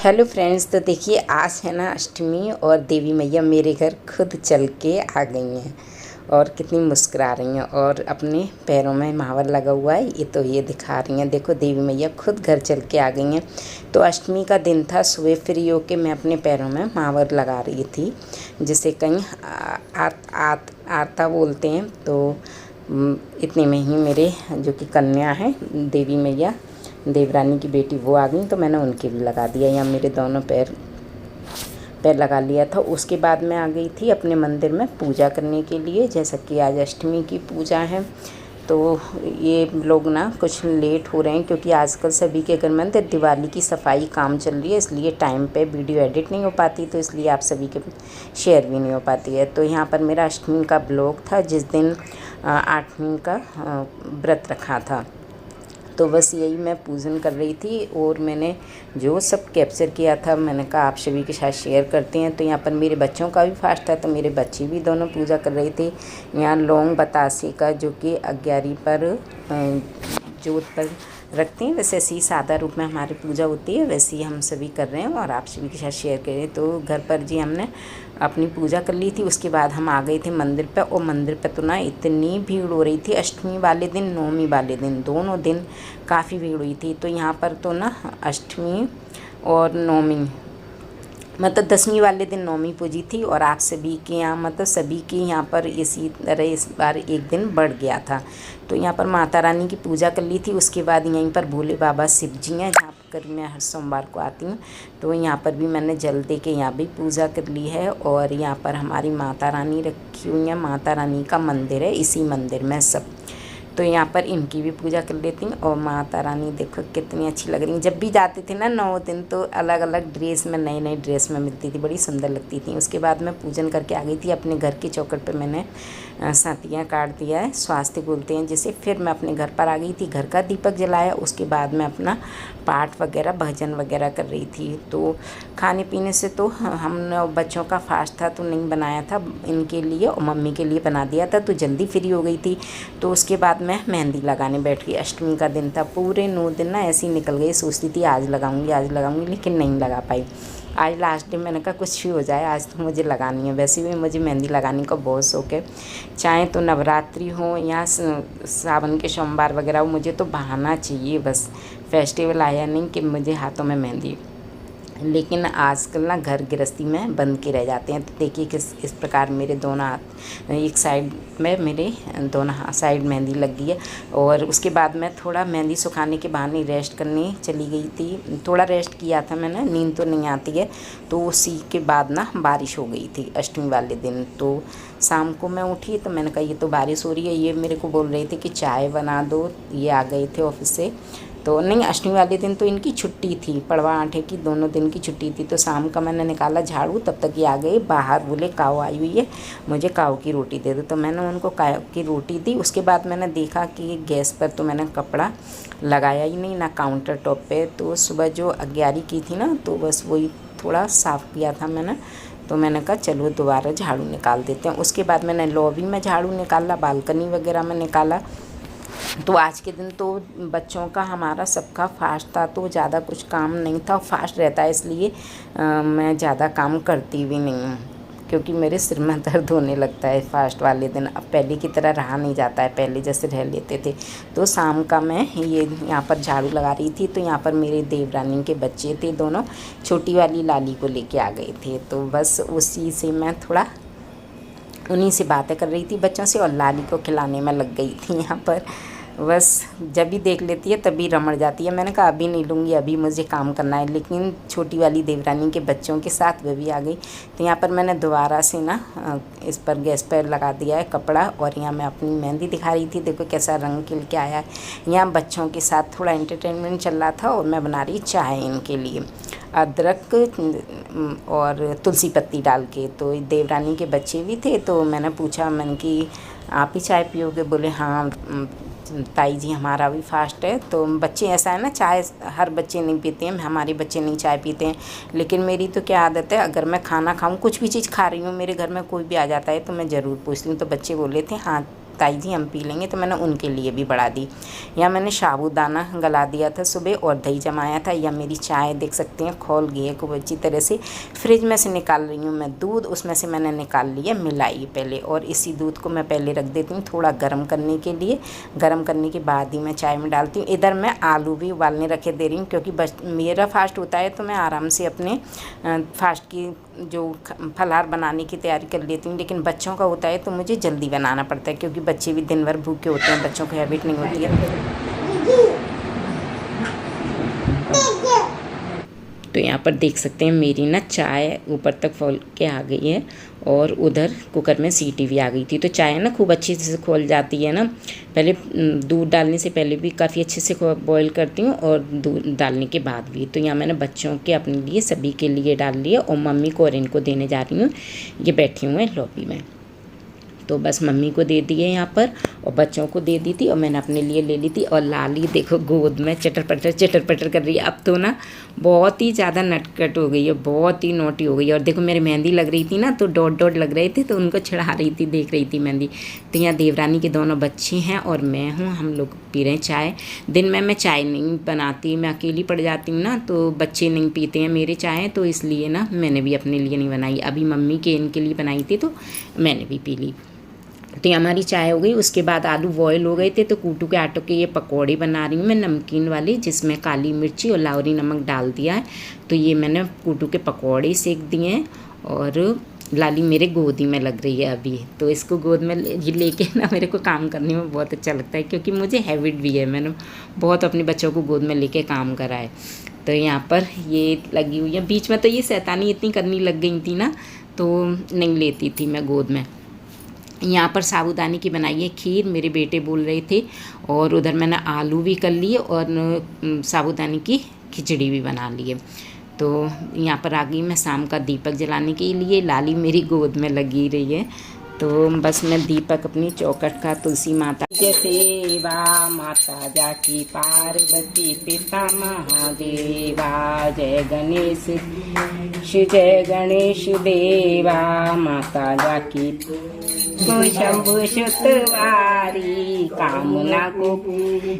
Hello friends, तो देखिए आज है ना अष्टमी और देवी मैया मेरे घर खुद चल के आ गई हैं और कितनी मुस्कुरा रही हैं और अपने पैरों में महावर लगा हुआ है ये दिखा रही हैं। देखो देवी मैया खुद घर चल के आ गई हैं। तो अष्टमी का दिन था, सुबह फ्री होके मैं अपने पैरों में महावर लगा रही थी, जिसे कहीं आरता बोलते हैं। तो इतने में ही मेरे जो कि कन्या है देवी मैया देवरानी की बेटी वो आ गई, तो मैंने उनके भी लगा दिया, या मेरे दोनों पैर लगा लिया था। उसके बाद मैं आ गई थी अपने मंदिर में पूजा करने के लिए, जैसा कि आज अष्टमी की पूजा है। तो ये लोग ना कुछ लेट हो रहे हैं क्योंकि आजकल सभी के घर में दिवाली की सफाई काम चल रही है, इसलिए टाइम पे वीडियो एडिट नहीं हो पाती, तो इसलिए आप सभी के शेयर भी नहीं हो पाती है। तो यहाँ पर मेरा अष्टमी का ब्लॉग था, जिस दिन 8वीं का व्रत रखा था। तो बस यही मैं पूजन कर रही थी और मैंने जो सब कैप्चर किया था मैंने कहा आप सभी के साथ शेयर करते हैं। तो यहाँ पर मेरे बच्चों का भी फास्ट था, तो मेरे बच्चे भी दोनों पूजा कर रहे थे। यहाँ लौंग बतासे का जो कि 11 पर जोत पर रखते हैं, वैसे ऐसे ही सादा रूप में हमारी पूजा होती है, वैसे ही हम सभी कर रहे हैं और आप सभी के साथ शेयर कर रहे हैं। तो घर पर जी हमने अपनी पूजा कर ली थी। उसके बाद हम आ गए थे मंदिर पे, और मंदिर पे तो ना इतनी भीड़ हो रही थी। अष्टमी वाले दिन, नवमी वाले दिन, दोनों दिन काफ़ी भीड़ हुई थी। तो यहाँ पर तो ना अष्टमी और नवमी मतलब 10वीं वाले दिन नवमी पूजी थी, और आप सभी के यहाँ मतलब सभी के यहाँ पर इसी तरह इस बार एक दिन बढ़ गया था। तो यहाँ पर माता रानी की पूजा कर ली थी। उसके बाद यहीं पर भोले बाबा शिव जी हैं, जहाँ पर मैं हर सोमवार को आती हूँ। तो यहाँ पर भी मैंने जल दे के यहाँ भी पूजा कर ली है। और यहाँ पर हमारी माता रानी रखी हुई है, माता रानी का मंदिर है इसी मंदिर में सब। तो यहाँ पर इनकी भी पूजा कर लेती हूँ। और माता रानी देखो कितनी अच्छी लग रही हैं। जब भी जाते थे ना 9 दिन, तो अलग अलग ड्रेस में, नई नई ड्रेस में मिलती थी, बड़ी सुंदर लगती थी। उसके बाद मैं पूजन करके आ गई थी अपने घर की चौखट पे। मैंने सातियाँ काट दिया है, स्वास्ति बोलते हैं जिसे। फिर मैं अपने घर पर आ गई थी, घर का दीपक जलाया। उसके बाद मैं अपना पाठ वगैरह भजन वगैरह कर रही थी। तो खाने पीने से तो हम बच्चों का फास्ट था तो नहीं बनाया था, इनके लिए और मम्मी के लिए बना दिया था, तो जल्दी फ्री हो गई थी। तो उसके बाद मैं मेहंदी लगाने बैठ गई। अष्टमी का दिन था, पूरे 9 दिन ना ऐसे ही निकल गए। सोचती थी आज लगाऊंगी, लेकिन नहीं लगा पाई। आज लास्ट डे मैंने कहा कुछ भी हो जाए, आज तो मुझे लगानी है। वैसे भी मुझे मेहंदी लगाने का बहुत शौक़ है, चाहे तो नवरात्रि हो या सावन के सोमवार वगैरह हो, मुझे तो बहाना चाहिए बस। फेस्टिवल आया नहीं कि मुझे हाथों में मेहंदी। लेकिन आजकल ना घर गृहस्थी में बंद के रह जाते हैं। तो देखिए इस प्रकार मेरे दोनों हाथ, एक साइड में मेरे दोनों साइड मेहंदी लग गई है। और उसके बाद मैं थोड़ा मेहंदी सुखाने के बहाने रेस्ट करने चली गई थी। थोड़ा रेस्ट किया था मैंने, नींद तो नहीं आती है। तो उसी के बाद ना बारिश हो गई थी अष्टमी वाले दिन। तो शाम को मैं उठी तो मैंने कहा ये तो बारिश हो रही है। ये मेरे को बोल रहे थे कि चाय बना दो, ये आ गए थे ऑफिस से। तो नहीं, अष्टमी वाले दिन तो इनकी छुट्टी थी, पड़वा आठे की दोनों दिन की छुट्टी थी। तो शाम का मैंने निकाला झाड़ू, तब तक ये आ गए बाहर। बोले काऊ आई हुई है, मुझे काऊ की रोटी दे दो। तो मैंने उनको काऊ की रोटी दी। उसके बाद मैंने देखा कि गैस पर तो मैंने कपड़ा लगाया ही नहीं, ना काउंटर टॉप पे। तो सुबह जो 11 की थी ना, तो बस वही थोड़ा साफ़ किया था मैंने। तो मैंने कहा चलो दोबारा झाड़ू निकाल देते हैं। उसके बाद मैंने लॉबी में झाड़ू निकाला, बालकनी वगैरह में निकाला। तो आज के दिन तो बच्चों का हमारा सबका फास्ट था, तो ज़्यादा कुछ काम नहीं था। फास्ट रहता है इसलिए मैं ज़्यादा काम करती भी नहीं हूँ, क्योंकि मेरे सिर में दर्द होने लगता है फास्ट वाले दिन। अब पहले की तरह रहा नहीं जाता है, पहले जैसे रह लेते थे। तो शाम का मैं ये यहाँ पर झाड़ू लगा रही थी। तो यहाँ पर मेरे देवरानी के बच्चे थे, दोनों छोटी वाली लाली को लेके आ गए थे। तो बस उसी से मैं थोड़ा उन्हीं से बातें कर रही थी बच्चों से, और लाली को खिलाने में लग गई थी यहाँ पर। बस जब भी देख लेती है तभी रमड़ जाती है। मैंने कहा अभी नहीं लूँगी, अभी मुझे काम करना है। लेकिन छोटी वाली देवरानी के बच्चों के साथ वह भी आ गई। तो यहाँ पर मैंने दोबारा से ना इस पर गैस पर लगा दिया है कपड़ा, और यहाँ मैं अपनी मेहंदी दिखा रही थी। देखो कैसा रंग खिल के आया है। यहाँ बच्चों के साथ थोड़ा एंटरटेनमेंट चल रहा था, और मैं बना रही चाय इनके लिए, अदरक और तुलसी पत्ती डाल के। तो देवरानी के बच्चे भी थे, तो मैंने पूछा, मैंने कि आप ही चाय पियोगे? बोले हाँ ताई जी हमारा भी फास्ट है। तो बच्चे ऐसा है ना, चाय हर बच्चे नहीं पीते हैं, हमारे बच्चे नहीं चाय पीते हैं। लेकिन मेरी तो क्या आदत है, अगर मैं खाना खाऊं, कुछ भी चीज़ खा रही हूँ, मेरे घर में कोई भी आ जाता है तो मैं ज़रूर पूछती हूँ। तो बच्चे बोले थे हाँ ताई जी हम पी लेंगे, तो मैंने उनके लिए भी बढ़ा दी। यहाँ मैंने साबूदाना गला दिया था सुबह और दही जमाया था। या मेरी चाय देख सकते हैं खोल गई है खूब अच्छी तरह से। फ्रिज में से निकाल रही हूँ मैं दूध, उसमें से मैंने निकाल लिया मलाई पहले, और इसी दूध को मैं पहले रख देती हूँ थोड़ा गर्म करने के लिए। गर्म करने के बाद ही मैं चाय में डालती हूँ। इधर मैं आलू भी उबालने रखे दे रही हूँ, क्योंकि मेरा फास्ट होता है तो मैं आराम से अपने फास्ट की जो फलाहार बनाने की तैयारी कर लेती हूँ। लेकिन बच्चों का होता है तो मुझे जल्दी बनाना पड़ता है, क्योंकि बच्चे भी दिन भर भूखे होते हैं, बच्चों को हैबिट नहीं होती है। तो यहाँ पर देख सकते हैं मेरी ना चाय ऊपर तक खोल के आ गई है, और उधर कुकर में सीटी भी आ गई थी। तो चाय ना खूब अच्छी से खोल जाती है ना। पहले दूध डालने से पहले भी काफ़ी अच्छे से बॉईल करती हूँ, और दूध डालने के बाद भी। तो यहाँ मैंने बच्चों के अपने लिए सभी के लिए डाल लिया, और मम्मी को और इनको देने जा रही हूँ। ये बैठी हुए हैं लॉबी में, तो बस मम्मी को दे दिए यहाँ पर, और बच्चों को दे दी थी, और मैंने अपने लिए ले ली थी। और लाली देखो गोद में चटर पटर कर रही है। अब तो ना बहुत ही ज़्यादा नटखट हो गई है, बहुत ही नोटी हो गई है। और देखो मेरी मेहंदी लग रही थी ना, तो डॉट डॉट लग रहे थे, तो उनको चढ़ा रही थी, देख रही थी मेहंदी। तो यहाँ देवरानी के दोनों बच्चे हैं और मैं हूँ, हम लोग पी रहे हैं चाय। दिन में मैं चाय नहीं बनाती, मैं अकेली पड़ जाती हूँ ना, तो बच्चे नहीं पीते हैं मेरे चाय, तो इसलिए ना मैंने भी अपने लिए नहीं बनाई। अभी मम्मी के इनके लिए बनाई थी, तो मैंने भी पी ली। तो ये हमारी चाय हो गई। उसके बाद आलू बॉयल हो गए थे, तो कूटू के आटों के ये पकौड़े बना रही हूँ मैं नमकीन वाली, जिसमें काली मिर्ची और लाहौरी नमक डाल दिया है। तो ये मैंने कूटू के पकौड़े सेक दिए हैं। और लाली मेरे गोदी में लग रही है अभी, तो इसको गोद में लेके ना मेरे को काम करने में बहुत अच्छा लगता है, क्योंकि मुझे हैबिट भी है, मैंने बहुत अपने बच्चों को गोद में लेके काम करा है। तो यहाँ पर ये लगी हुई है। बीच में तो ये शैतानी इतनी करनी लग गई थी ना, तो नहीं लेती थी मैं गोद में। यहाँ पर साबूदाने की बनाई है खीर, मेरे बेटे बोल रहे थे, और उधर मैंने आलू भी कर लिए, और साबूदाने की खिचड़ी भी बना ली है। तो यहाँ पर आ गई मैं शाम का दीपक जलाने के लिए। लाली मेरी गोद में लगी रही है, तो बस मैं दीपक अपनी चौखट का तुलसी माता जय सेवा, माता जाकी पार्वती पिता महादेवा, जय गणेश जय गणेश देवा, माता जाकी को शंभु सुतवारी, कामना को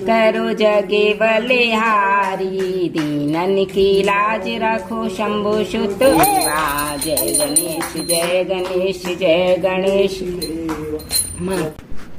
करो जगे बलिहारी, दीनन की लाज रखो शंभु सुतवा, जय गणेश जय गणेश जय गणेश।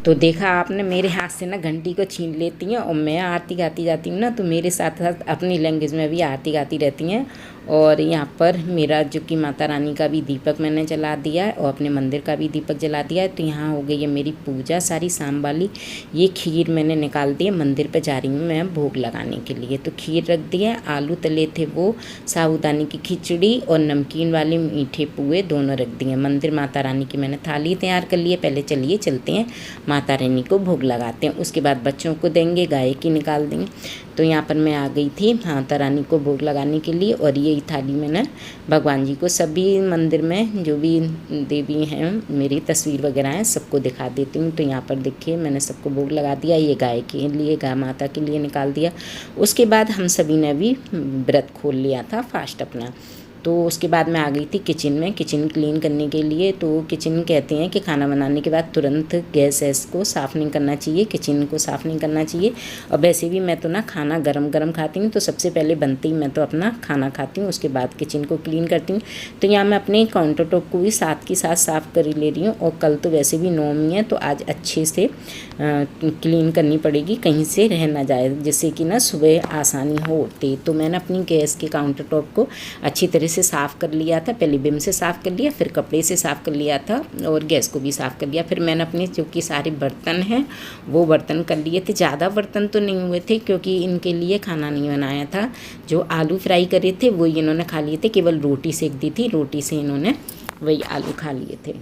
तो देखा आपने, मेरे हाथ से ना घंटी को छीन लेती हैं, और मैं आरती गाती जाती हूँ ना, तो मेरे साथ साथ अपनी लैंग्वेज में भी आरती गाती रहती हैं। और यहाँ पर मेरा जो कि माता रानी का भी दीपक मैंने जला दिया है, और अपने मंदिर का भी दीपक जला दिया है। तो यहाँ हो गई है मेरी पूजा सारी शाम वाली। ये खीर मैंने निकाल दी है, मंदिर पे जा रही हूँ मैं भोग लगाने के लिए। तो खीर रख दी है, आलू तले थे वो, साबूदाने की खिचड़ी और नमकीन वाले मीठे पुए दोनों रख दिए। मंदिर माता रानी की मैंने थाली तैयार कर ली है। पहले चलिए चलते हैं माता रानी को भोग लगाते हैं, उसके बाद बच्चों को देंगे, गाय की निकाल देंगे। तो यहाँ पर मैं आ गई थी माता रानी को भोग लगाने के लिए, और ये थाली मैंने भगवान जी को, सभी मंदिर में जो भी देवी हैं मेरी तस्वीर वगैरह हैं सबको दिखा देती हूँ। तो यहाँ पर देखिए मैंने सबको भोग लगा दिया। ये गाय के लिए, गाय माता के लिए निकाल दिया। उसके बाद हम सभी ने भी व्रत खोल लिया था, फास्ट अपना। तो उसके बाद मैं आ गई थी किचन में, किचन क्लीन करने के लिए। तो किचन कहते हैं कि खाना बनाने के बाद तुरंत गैस को साफ़ नहीं करना चाहिए, किचन को साफ़ नहीं करना चाहिए। और वैसे भी मैं तो ना खाना गरम गरम खाती हूँ, तो सबसे पहले बनते ही मैं तो अपना खाना खाती हूँ, उसके बाद किचन को क्लीन करती हूँ। तो यहाँ मैं अपने काउंटर टॉप को भी साथ के साथ साफ़ कर ले रही हूँ। और कल तो वैसे भी नवमी है, तो आज अच्छे से क्लीन करनी पड़ेगी, कहीं से रह ना जाए, जिससे कि ना सुबह आसानी होती। तो मैंने अपनी गैस के काउंटर टॉप को अच्छी तरह से साफ़ कर लिया था। पहले विम से साफ़ कर लिया, फिर कपड़े से साफ़ कर लिया था, और गैस को भी साफ़ कर लिया। फिर मैंने अपने जो कि सारे बर्तन हैं वो बर्तन कर लिए थे। ज़्यादा बर्तन तो नहीं हुए थे, क्योंकि इनके लिए खाना नहीं बनाया था। जो आलू फ्राई करे थे वही इन्होंने खा लिए थे, केवल रोटी सेक दी थी, रोटी से इन्होंने वही आलू खा लिए थे।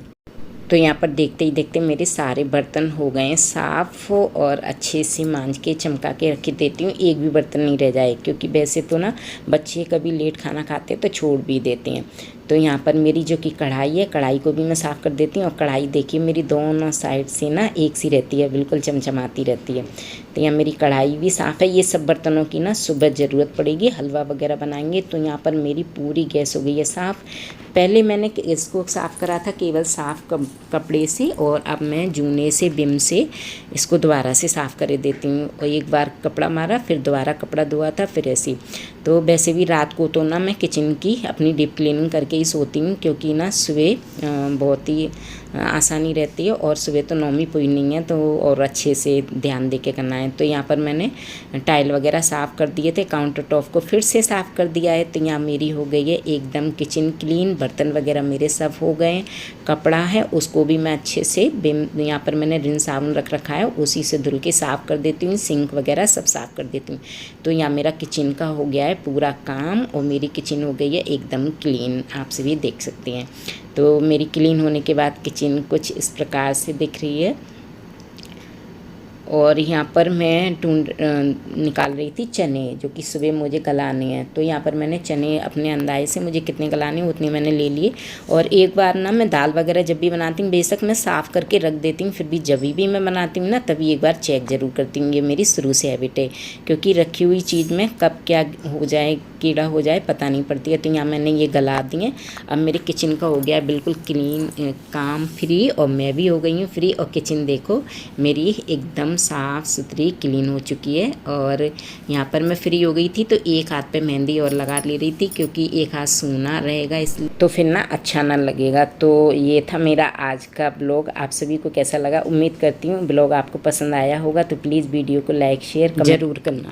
तो यहाँ पर देखते ही देखते मेरे सारे बर्तन हो गए हैं साफ़, और अच्छे से मांज के चमका के रख देती हूँ, एक भी बर्तन नहीं रह जाए। क्योंकि वैसे तो ना बच्चे कभी लेट खाना खाते तो छोड़ भी देते हैं। तो यहाँ पर मेरी जो कि कढ़ाई है, कढ़ाई को भी मैं साफ़ कर देती हूँ। और कढ़ाई देखिए मेरी दोनों साइड से ना एक सी रहती है, बिल्कुल चमचमाती रहती है। तो यहाँ मेरी कढ़ाई भी साफ़ है। ये सब बर्तनों की ना सुबह ज़रूरत पड़ेगी, हलवा वगैरह बनाएंगे। तो यहाँ पर मेरी पूरी गैस हो गई है साफ़। पहले मैंने इसको साफ़ करा था केवल साफ़ कपड़े से और अब मैं जूने से विम से इसको दोबारा से साफ़ कर देती हूँ। और एक बार कपड़ा मारा, फिर दोबारा कपड़ा धोआ था, फिर ऐसे। तो वैसे भी रात को तो ना मैं किचन की अपनी डीप क्लीनिंग करके ही सोती हूँ, क्योंकि ना सुबह बहुत ही आसानी रहती है, और सुबह तो नौमी पूरी नहीं है तो और अच्छे से ध्यान दे के करना है। तो यहाँ पर मैंने टाइल वगैरह साफ़ कर दिए थे, काउंटर टॉप को फिर से साफ़ कर दिया है। तो यहाँ मेरी हो गई है एकदम किचन क्लीन, बर्तन वगैरह मेरे सब हो गए। कपड़ा है उसको भी मैं अच्छे से यहाँ पर मैंने रिन साबुन रख रखा है, उसी से धुल के साफ़ कर देती हूँ। सिंक वगैरह सब साफ़ कर देती हूँ। तो यहाँ मेरा किचन का हो गया है पूरा काम, और मेरी किचन हो गई है एकदम क्लीन, आप सभी देख सकते हैं। तो मेरी क्लीन होने के बाद किचन कुछ इस प्रकार से दिख रही है। और यहाँ पर मैं निकाल रही थी चने, जो कि सुबह मुझे गलाने हैं। तो यहाँ पर मैंने चने अपने अंदाजे से मुझे कितने गलाने हैं उतने मैंने ले लिए। और एक बार ना मैं दाल वगैरह जब भी बनाती हूँ, बेशक मैं साफ़ करके रख देती हूँ, फिर भी जब भी मैं बनाती हूँ ना तभी एक बार चेक ज़रूर करती हूँ। ये मेरी शुरू से हैबिट है, क्योंकि रखी हुई चीज़ में कब क्या हो जाए, कीड़ा हो जाए, पता नहीं पड़ती है। तो यहाँ मैंने ये गला दिए। अब मेरे किचन का हो गया है बिल्कुल क्लीन, काम फ्री, और मैं भी हो गई हूँ फ्री। और किचन देखो मेरी एकदम साफ़ सुथरी क्लीन हो चुकी है। और यहाँ पर मैं फ्री हो गई थी, तो एक हाथ पे मेहंदी और लगा ले रही थी, क्योंकि एक हाथ सूना रहेगा इसलिए, तो फिर ना अच्छा ना लगेगा। तो ये था मेरा आज का ब्लॉग। आप सभी को कैसा लगा? उम्मीद करती हूँ ब्लॉग आपको पसंद आया होगा। तो प्लीज़ वीडियो को लाइक शेयर ज़रूर करना।